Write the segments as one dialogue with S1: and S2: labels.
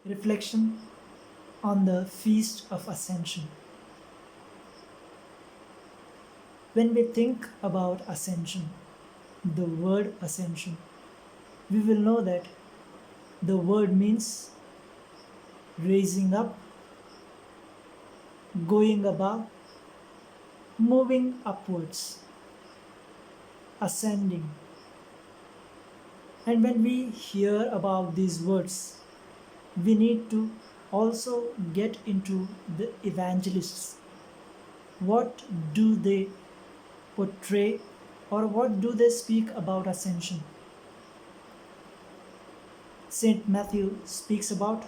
S1: Reflection on the Feast of Ascension. When we think about ascension, the word ascension, we will know that the word means raising up, going above, moving upwards, ascending. And when we hear about these words, we need to also get into the evangelists. What do they portray, or what do they speak about ascension? Saint Matthew speaks about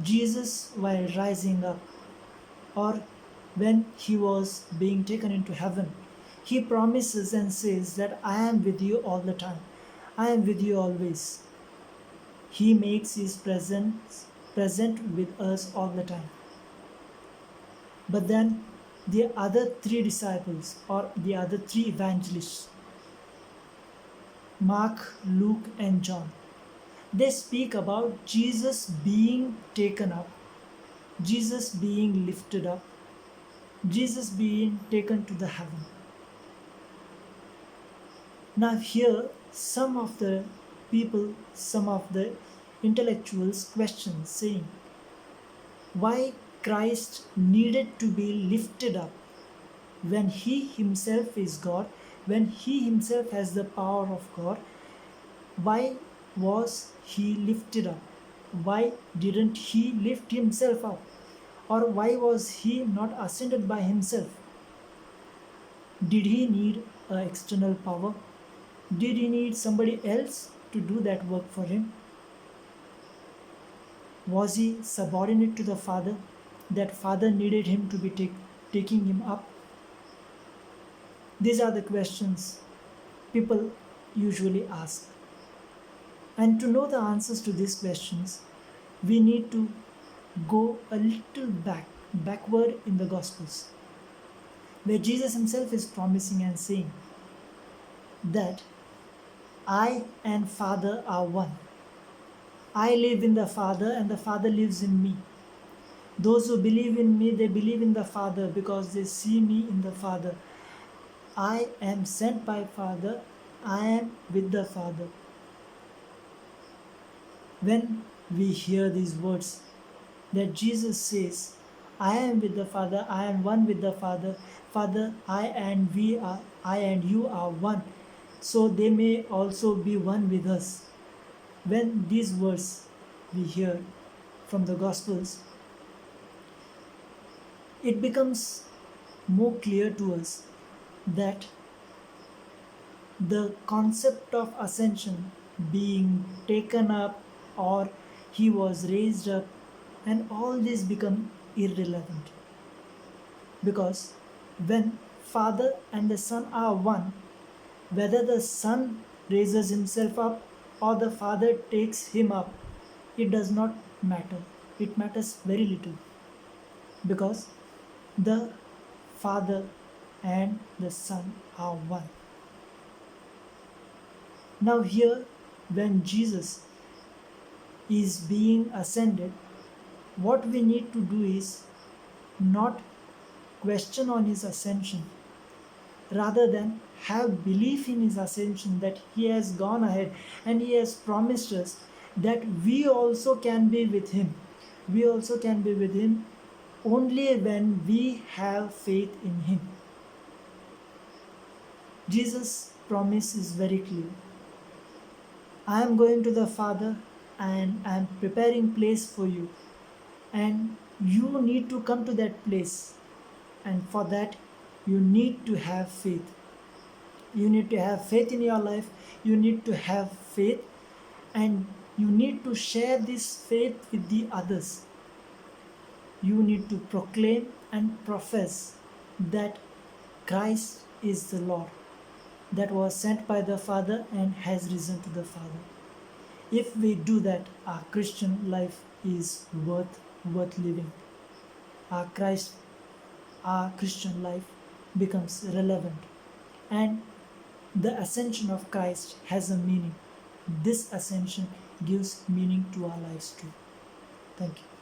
S1: Jesus while rising up, or when he was being taken into heaven. He promises and says that I am with you all the time. I am with you always. He makes his presence present with us all the time. But then the other three disciples, or the other three evangelists, Mark, Luke, and John, they speak about Jesus being taken up, Jesus being lifted up, Jesus being taken to the heaven. Now, here, some of the people, some of the intellectuals question, saying, why Christ needed to be lifted up when he himself is God, when he himself has the power of God? Why was he lifted up? Why didn't he lift himself up? Or why was he not ascended by himself? Did he need an external power? Did he need somebody else to do that work for him? Was he subordinate to the Father? That Father needed him to be taking him up? These are the questions people usually ask. And to know the answers to these questions, we need to go a little backward in the Gospels, where Jesus himself is promising and saying that I and Father are one. I live in the Father and the Father lives in me. Those who believe in me, they believe in the Father because they see me in the Father. I am sent by Father. I am with the Father. When we hear these words that Jesus says, I am with the Father, I am one with the Father, Father, I and you are one, so they may also be one with us. When these words we hear from the Gospels, it becomes more clear to us that the concept of ascension, being taken up or he was raised up, and all this become irrelevant, because when Father and the Son are one, whether the Son raises himself up or the Father takes him up, it does not matter. It matters very little, because the Father and the Son are one. Now, here, when Jesus is being ascended, what we need to do is not question on his ascension, rather than have belief in his ascension, that he has gone ahead and he has promised us that we also can be with him. We also can be with him only when we have faith in him. Jesus' promise is very clear. I am going to the Father and I am preparing place for you, and you need to come to that place, and for that you need to have faith. You need to have faith in your life. You need to have faith, and you need to share this faith with the others. You need to proclaim and profess that Christ is the Lord, that was sent by the Father and has risen to the Father. If we do that, our Christian life is worth living. Our Christian life becomes relevant, and the ascension of Christ has a meaning. This ascension gives meaning to our lives too. Thank you.